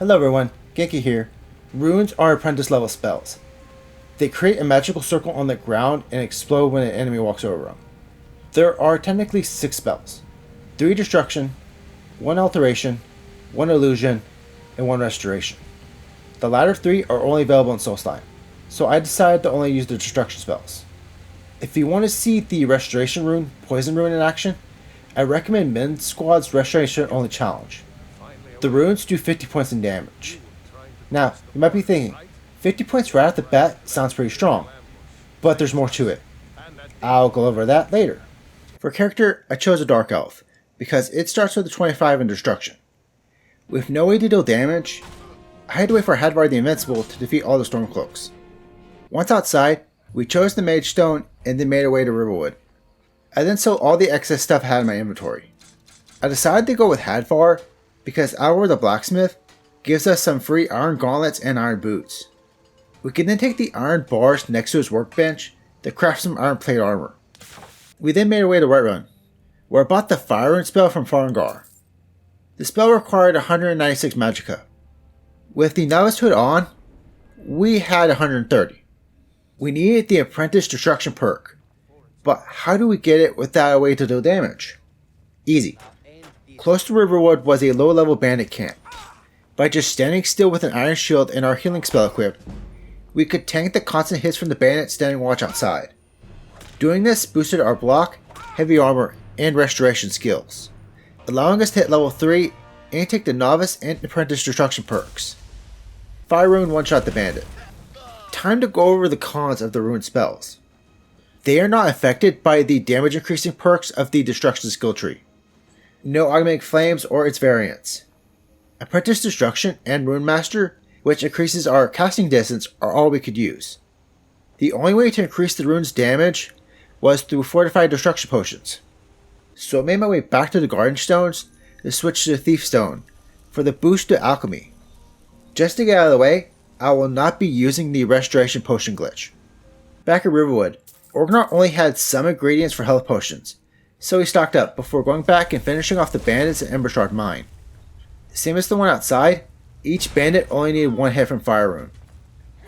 Hello everyone, Genki here. Runes are apprentice level spells. They create a magical circle on the ground and explode when an enemy walks over them. There are technically 6 spells. 3 destruction, 1 alteration, 1 illusion, and 1 restoration. The latter 3 are only available in Solstheim, so I decided to only use the destruction spells. If you want to see the restoration rune, poison rune in action, I recommend Men's Squad's restoration only challenge. The runes do 50 points in damage. Now, you might be thinking, 50 points right off the bat sounds pretty strong, but there's more to it. I'll go over that later. For character, I chose a Dark Elf, because it starts with a 25 in destruction. With no way to deal damage, I had to wait for Hrothgar the Invincible to defeat all the Stormcloaks. Once outside, we chose the Mage Stone and then made our way to Riverwood. I then sold all the excess stuff I had in my inventory. I decided to go with Hrothgar because Alduin the Blacksmith gives us some free iron gauntlets and iron boots. We can then take the iron bars next to his workbench to craft some iron plate armor. We then made our way to Whiterun, where I bought the Fire Rune spell from Hrothgar. The spell required 196 magicka. With the Novice Hood on, we had 130. We needed the Apprentice Destruction perk, but how do we get it without a way to deal damage? Easy. Close to Riverwood was a low-level bandit camp. By just standing still with an iron shield and our healing spell equipped, we could tank the constant hits from the bandits standing watch outside. Doing this boosted our block, heavy armor, and restoration skills, allowing us to hit level 3 and take the Novice and Apprentice Destruction perks. Fire Rune one-shot the bandit. Time to go over the cons of the rune spells. They are not affected by the damage increasing perks of the Destruction skill tree. No Augmenting Flames or its variants. Apprentice Destruction and Rune Master, which increases our casting distance, are all we could use. The only way to increase the rune's damage was through fortified destruction potions. So I made my way back to the Garden Stones to switch to the Thief Stone for the boost to alchemy. Just to get out of the way, I will not be using the restoration potion glitch. Back at Riverwood, Ragnar only had some ingredients for health potions, so he stocked up before going back and finishing off the bandits at Embershard Mine. Same as the one outside, each bandit only needed 1 hit from Fire Rune.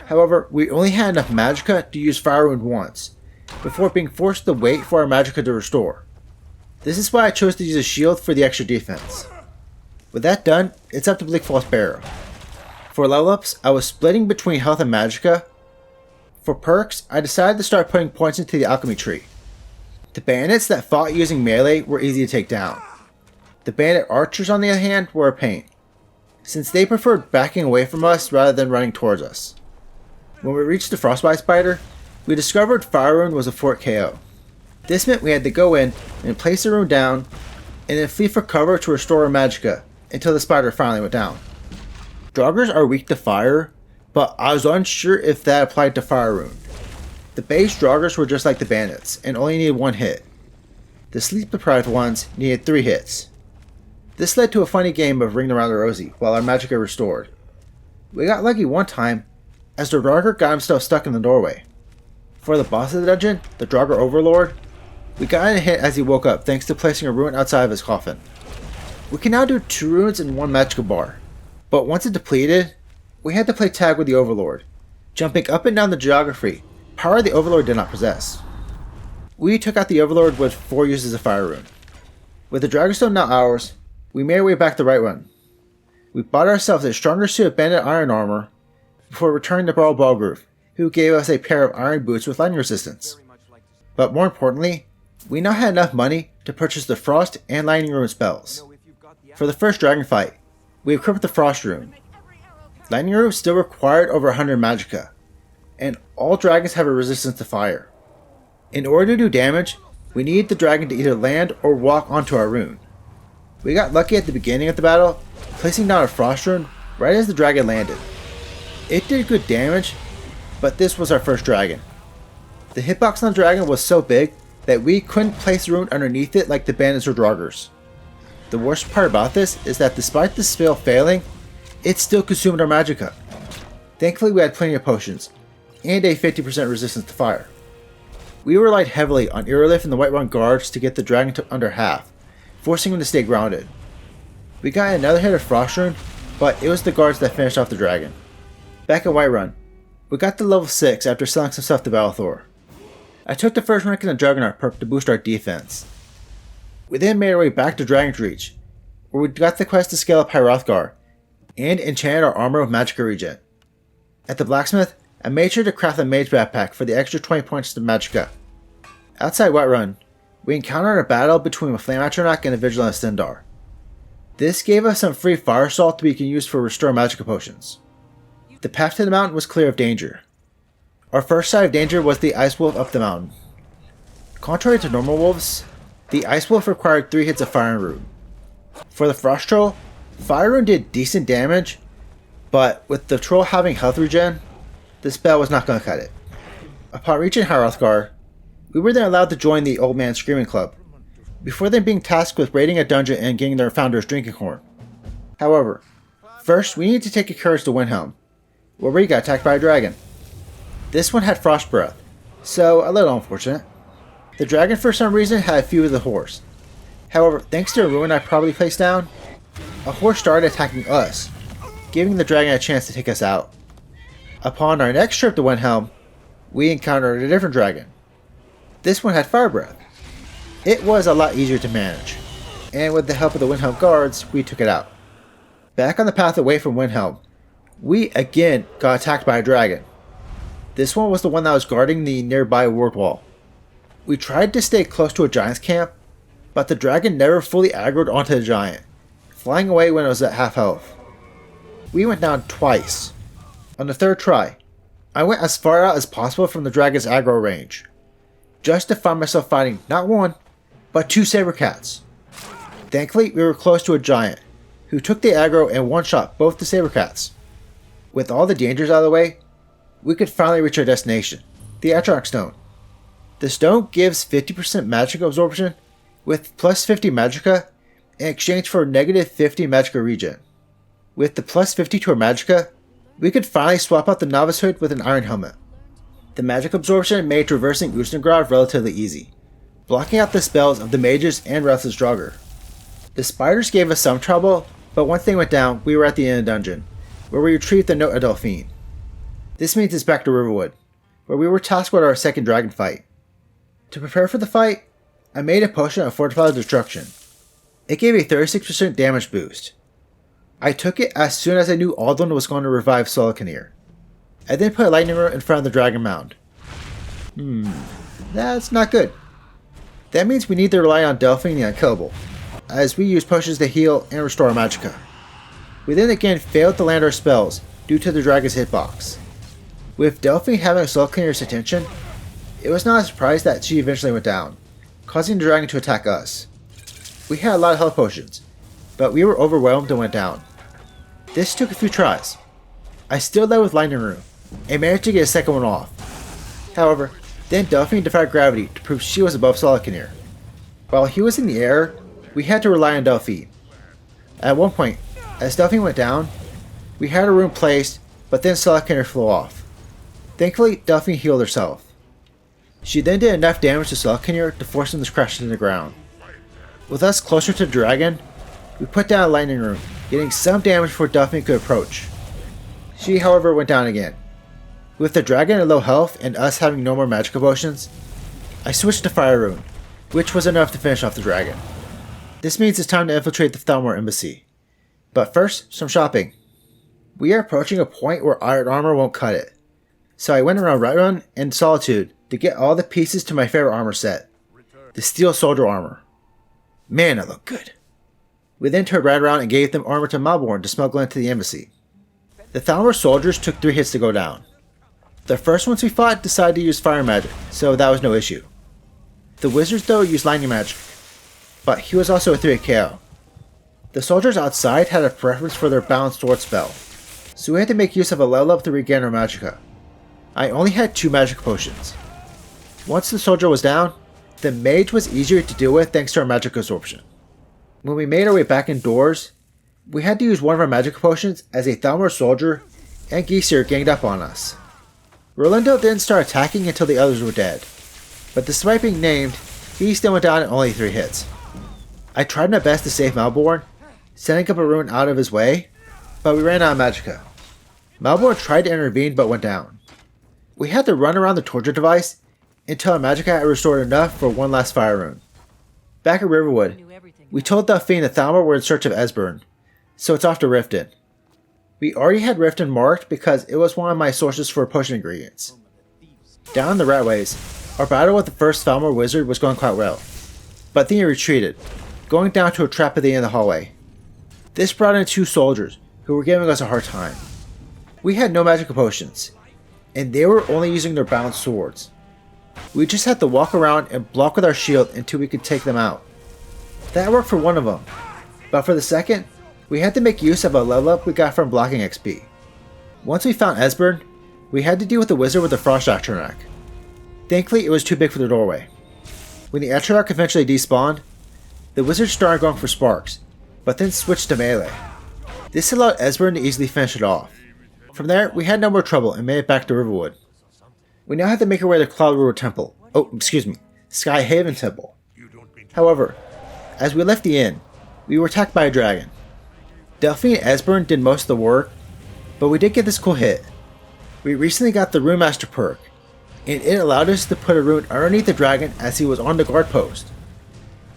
However, we only had enough magicka to use Fire Rune once, before being forced to wait for our magicka to restore. This is why I chose to use a shield for the extra defense. With that done, it's up to Bleak Barrow. For level ups, I was splitting between health and magicka. For perks, I decided to start putting points into the alchemy tree. The bandits that fought using melee were easy to take down. The bandit archers, on the other hand, were a pain, since they preferred backing away from us rather than running towards us. When we reached the Frostbite Spider, we discovered Fire Rune was a fort KO. This meant we had to go in and place the rune down, and then flee for cover to restore our magicka until the spider finally went down. Draugrs are weak to fire, but I was unsure if that applied to Fire Rune. The base Draugrs were just like the bandits, and only needed 1 hit. The sleep-deprived ones needed 3 hits. This led to a funny game of Ring Around the Rosie while our magicka restored. We got lucky one time, as the Draugr got himself stuck in the doorway. For the boss of the dungeon, the Draugr Overlord, we got in a hit as he woke up thanks to placing a rune outside of his coffin. We can now do 2 runes in 1 magicka bar, but once it depleted, we had to play tag with the Overlord, jumping up and down the geography, power the Overlord did not possess. We took out the Overlord with 4 uses of Fire Rune. With the Dragonstone now ours, we made our way back to Whiterun. We bought ourselves a stronger suit of bandit iron armor before returning to Barrow Balgroove, who gave us a pair of iron boots with lightning resistance. But more importantly, we now had enough money to purchase the Frost and Lightning Rune spells. For the first dragon fight, we equipped the Frost Rune. Lightning Rune still required over 100 magicka, and all dragons have a resistance to fire. In order to do damage, we needed the dragon to either land or walk onto our rune. We got lucky at the beginning of the battle, placing down a Frost Rune right as the dragon landed. It did good damage, but this was our first dragon. The hitbox on the dragon was so big that we couldn't place the rune underneath it like the bandits or Draugrs. The worst part about this is that despite the spell failing, it still consumed our magicka. Thankfully we had plenty of potions, and a 50% resistance to fire. We relied heavily on Irrelief and the Whiterun guards to get the dragon to under half, forcing him to stay grounded. We got another hit of Frost Rune, but it was the guards that finished off the dragon. Back at Whiterun, we got to level 6 after selling some stuff to Balthor. I took the first rank in the Dragonrend perk to boost our defense. We then made our way back to Dragon's Reach, where we got the quest to scale up Hrothgar, and enchanted our armor with magic regen. At the blacksmith, I made sure to craft a mage backpack for the extra 20 points to magicka. Outside Whiterun, we encountered a battle between a flame atronach and a vigilant Stendar. This gave us some free fire salt we can use for restore magicka potions. The path to the mountain was clear of danger. Our first sight of danger was the ice wolf up the mountain. Contrary to normal wolves, the ice wolf required 3 hits of fire and rune. For the frost troll, fire rune did decent damage, but with the troll having health regen, the spell was not going to cut it. Upon reaching Hrothgar, we were then allowed to join the Old Man Screaming Club, before then being tasked with raiding a dungeon and getting their founder's drinking horn. However, first we needed to take a carriage to Windhelm, where we got attacked by a dragon. This one had frost breath, so a little unfortunate. The dragon for some reason had a few of the horse. However, thanks to a Rune I probably placed down, a horse started attacking us, giving the dragon a chance to take us out. Upon our next trip to Windhelm, we encountered a different dragon. This one had fire breath. It was a lot easier to manage, and with the help of the Windhelm guards, we took it out. Back on the path away from Windhelm, we again got attacked by a dragon. This one was the one that was guarding the nearby ward wall. We tried to stay close to a giant's camp, but the dragon never fully aggroed onto the giant, flying away when it was at half health. We went down twice. On the third try, I went as far out as possible from the dragon's aggro range, just to find myself fighting not one, but 2 saber cats. Thankfully, we were close to a giant, who took the aggro and one-shot both the saber cats. With all the dangers out of the way, we could finally reach our destination, the Atronach Stone. The stone gives 50% magic absorption with plus 50 magicka in exchange for negative 50 magicka regen. With the plus 50 to our magicka, we could finally swap out the novice hood with an iron helmet. The magic absorption made traversing Ustengrad relatively easy, blocking out the spells of the mages and Restless Draugr. The spiders gave us some trouble, but once they went down, we were at the end of the dungeon, where we retrieved the note of Delphine. This means it's back to Riverwood, where we were tasked with our second dragon fight. To prepare for the fight, I made a potion of Fortified Destruction. It gave a 36% damage boost. I took it as soon as I knew Alduin was going to revive Solicanir. I then put a lightning rune in front of the dragon mound. That's not good. That means we need to rely on Delphine the Unkillable, as we use potions to heal and restore magicka. We then again failed to land our spells due to the dragon's hitbox. With Delphine having Solicanir's attention, it was not a surprise that she eventually went down, causing the dragon to attack us. We had a lot of health potions, but we were overwhelmed and went down. This took a few tries. I still led with Lightning Rune, and managed to get a second one off. However, then Delphine defied gravity to prove she was above Solicanir. While he was in the air, we had to rely on Delphine. At one point, as Delphine went down, we had a rune placed, but then Solicanir flew off. Thankfully, Delphine healed herself. She then did enough damage to Solicanir to force him to crash into the ground. With us closer to the dragon, we put down a lightning rune, getting some damage before Delphine could approach. She, however, went down again. With the dragon at low health and us having no more magical potions, I switched to Fire Rune, which was enough to finish off the dragon. This means it's time to infiltrate the Thalmor Embassy. But first, some shopping. We are approaching a point where iron armor won't cut it, so I went around Whiterun and Solitude to get all the pieces to my favorite armor set, the Steel Soldier armor. Man, it looked good. We then turned right around and gave them armor to Malborn to smuggle into the embassy. The Thalmor soldiers took 3 hits to go down. The first ones we fought decided to use fire magic, so that was no issue. The wizards though used lightning magic, but he was also a 3 KO. The soldiers outside had a preference for their balanced sword spell, so we had to make use of a level up to regain our magicka. I only had 2 magic potions. Once the soldier was down, the mage was easier to deal with thanks to our magic absorption. When we made our way back indoors, we had to use one of our magic potions as a Thalmor soldier and Geesir ganged up on us. Rolando didn't start attacking until the others were dead, but despite being named, he still went down in only 3 hits. I tried my best to save Malborn, setting up a rune out of his way, but we ran out of magicka. Malborn tried to intervene but went down. We had to run around the torture device until our magicka had restored enough for one last fire rune. Back at Riverwood, we told Delphine that Thalmor were in search of Esbern, so it's off to Riften. We already had Riften marked because it was one of my sources for potion ingredients. Down the Ratways, our battle with the first Thalmor wizard was going quite well, but then he retreated, going down to a trap at the end of the hallway. This brought in 2 soldiers who were giving us a hard time. We had no magical potions, and they were only using their bound swords. We just had to walk around and block with our shield until we could take them out. That worked for one of them, but for the second, we had to make use of a level up we got from blocking XP. Once we found Esbern, we had to deal with the wizard with the frost Atronach. Thankfully, it was too big for the doorway. When the Atronach eventually despawned, the wizard started going for sparks, but then switched to melee. This allowed Esbern to easily finish it off. From there, we had no more trouble and made it back to Riverwood. We now had to make our way to Cloudroot Temple. Skyhaven Temple. However, as we left the inn, we were attacked by a dragon. Delphine and Esbern did most of the work, but we did get this cool hit. We recently got the Rune Master perk, and it allowed us to put a rune underneath the dragon as he was on the guard post.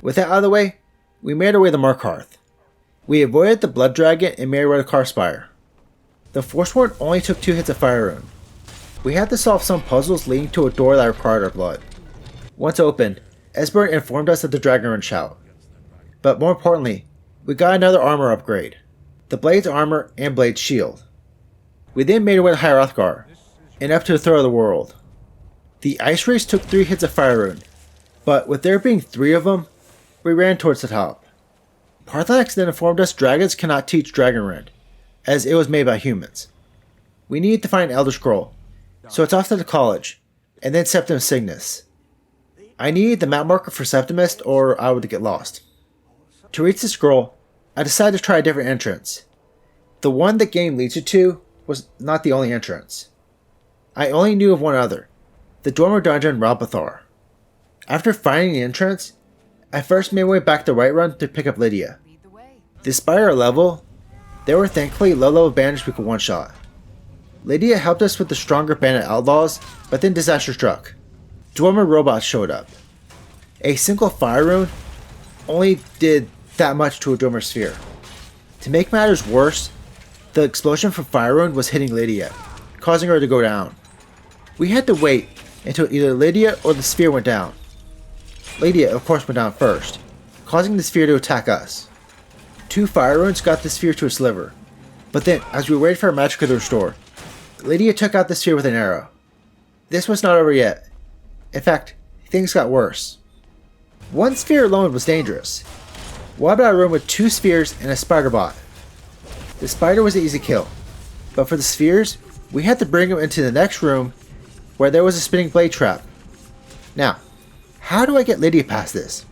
With that out of the way, we made our way to Markarth. We avoided the Blood Dragon and made our way to Karspire. The Forsworn only took 2 hits of fire rune. We had to solve some puzzles leading to a door that required our blood. Once opened, Esbern informed us of the Dragonrend shout. But more importantly, we got another armor upgrade. The Blade's armor and Blade's shield. We then made our way to Hrothgar, and up to the Throat of the World. The Ice Race took 3 hits of fire rune, but with there being 3 of them, we ran towards the top. Paarthurnax then informed us dragons cannot teach Dragonrend, as it was made by humans. We needed to find an Elder Scroll, so it's off to the college, and then Septimus Cygnus. I needed the map marker for Septimus or I would get lost. To reach the scroll, I decided to try a different entrance. The one the game leads you to was not the only entrance. I only knew of one other, the Dormer Dungeon Rabathar. After finding the entrance, I first made my way back to Whiterun to pick up Lydia. Despite our level, there were thankfully low level bandits we could one-shot. Lydia helped us with the stronger bandit outlaws, but then disaster struck. Dwarmer robots showed up. A single fire rune only did that much to a Dwarmer sphere. To make matters worse, the explosion from fire rune was hitting Lydia, causing her to go down. We had to wait until either Lydia or the sphere went down. Lydia of course went down first, causing the sphere to attack us. 2 fire runes got the sphere to a sliver, but then as we waited for our magicka to restore, Lydia took out the sphere with an arrow. This was not over yet. In fact, things got worse. 1 sphere alone was dangerous. What about a room with 2 spheres and a spider bot? The spider was an easy kill, but for the spheres, we had to bring them into the next room where there was a spinning blade trap. Now, how do I get Lydia past this?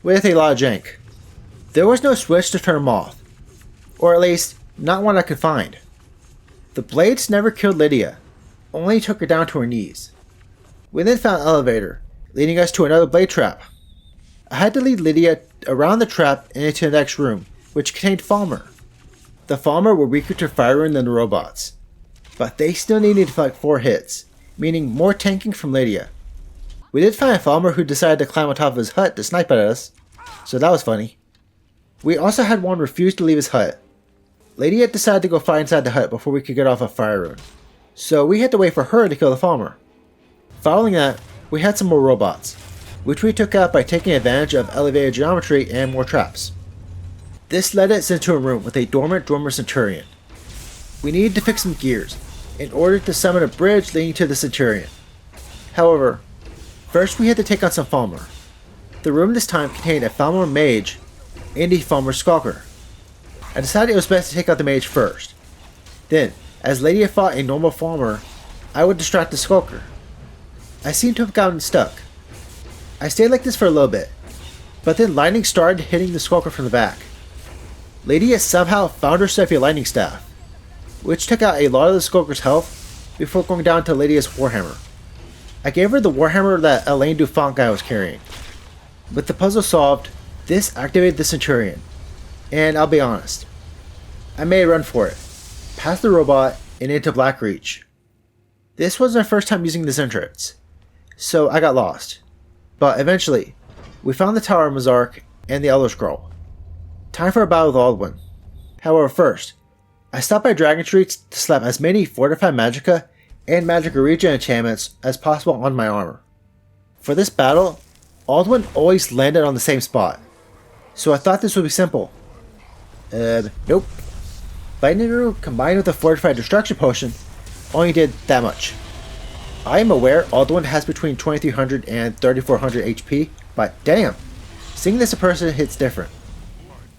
With a lot of jank. There was no switch to turn them off, or at least, not one I could find. The blades never killed Lydia, only took her down to her knees. We then found an elevator, leading us to another blade trap. I had to lead Lydia around the trap and into the next room, which contained Thalmor. The Thalmor were weaker to fire rune than the robots, but they still needed like 4 hits, meaning more tanking from Lydia. We did find a Thalmor who decided to climb on top of his hut to snipe at us, so that was funny. We also had one refuse to leave his hut. Lydia decided to go fight inside the hut before we could get off a fire rune, so we had to wait for her to kill the Thalmor. Following that, we had some more robots, which we took out by taking advantage of elevated geometry and more traps. This led us into a room with a dormant Dwarmer Centurion. We needed to fix some gears in order to summon a bridge leading to the Centurion. However, first we had to take on some Thalmor. The room this time contained a Thalmor Mage and a Thalmor Skulker. I decided it was best to take out the Mage first. Then, as Lydia fought a normal Thalmor, I would distract the Skulker. I seemed to have gotten stuck. I stayed like this for a little bit, but then lightning started hitting the Skulker from the back. Lydia somehow found herself a lightning staff, which took out a lot of the Skulker's health before going down to Lydia's Warhammer. I gave her the Warhammer that Elaine Dufont guy was carrying. With the puzzle solved, this activated the Centurion, and I'll be honest, I made a run for it, past the robot, and into Blackreach. This was our first time using this entrance, so I got lost. But eventually, we found the Tower of Mazark and the Elder Scroll. Time for a battle with Alduin. However, first, I stopped by Dragon Streets to slap as many Fortified Magicka and Magica Regen enchantments as possible on my armor. For this battle, Alduin always landed on the same spot, so I thought this would be simple. Nope. Lightning Rune combined with a Fortified Destruction Potion only did that much. I am aware Alduin has between 2300 and 3400 HP, but damn, seeing this in person hits different.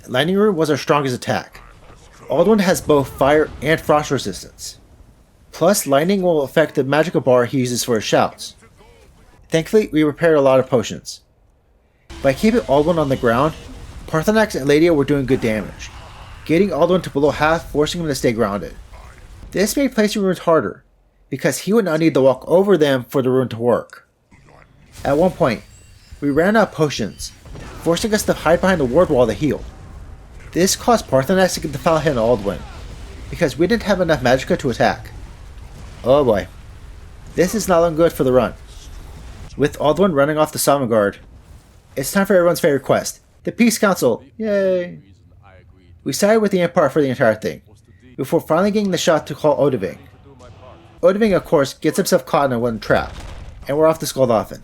Lightning Rune was our strongest attack. Alduin has both fire and frost resistance. Plus, lightning will affect the magical bar he uses for his shouts. Thankfully, we repaired a lot of potions. By keeping Alduin on the ground, Paarthurnax and Ladia were doing good damage, getting Alduin to below half, forcing him to stay grounded. This made placing runes harder, because he would not need to walk over them for the rune to work. At one point, we ran out of potions, forcing us to hide behind the ward wall to heal. This caused Paarthurnax to get the foul hit on Alduin, because we didn't have enough magicka to attack. Oh boy, this is not looking good for the run. With Alduin running off the Sovngarde, it's time for everyone's favorite quest, the Peace Council. Yay! We sided with the Empire for the entire thing, before finally getting the shot to call Odahviing. Odahviing, of course, gets himself caught in a wooden trap, and we're off to Skuldafn.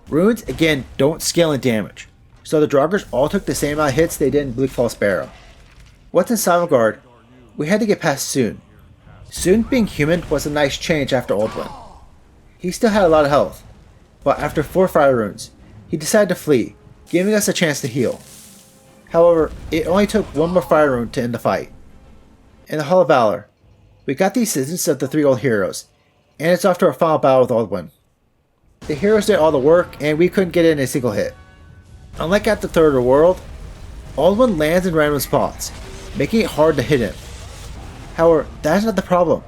Runes, again, don't scale in damage, so the Draugrs all took the same amount of hits they did in Bleak Barrow. Once in Sovngarde, we had to get past Sune. Sune being human was a nice change after Alduin. He still had a lot of health, but after 4 fire runes, he decided to flee, giving us a chance to heal. However, it only took 1 more fire rune to end the fight. In the Hall of Valor, we got the assistance of the 3 old heroes, and it's off to our final battle with Alduin. The heroes did all the work, and we couldn't get in a single hit. Unlike at the Third World, Alduin lands in random spots, making it hard to hit him. However, that's not the problem.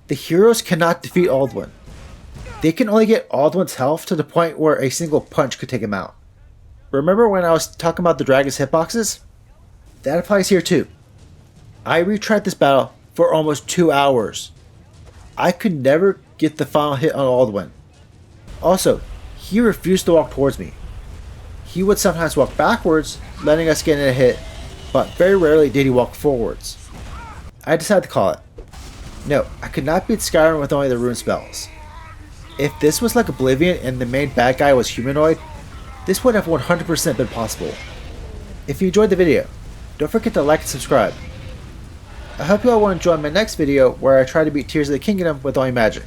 The heroes cannot defeat Alduin. They can only get Alduin's health to the point where a single punch could take him out. Remember when I was talking about the dragon's hitboxes? That applies here too. I retried this battle for almost 2 hours. I could never get the final hit on Alduin. Also, he refused to walk towards me. He would sometimes walk backwards, letting us get in a hit, but very rarely did he walk forwards. I decided to call it. No, I could not beat Skyrim with only the rune spells. If this was like Oblivion and the main bad guy was humanoid, this would have 100% been possible. If you enjoyed the video, don't forget to like and subscribe. I hope you all will enjoy my next video where I try to beat Tears of the Kingdom with only magic.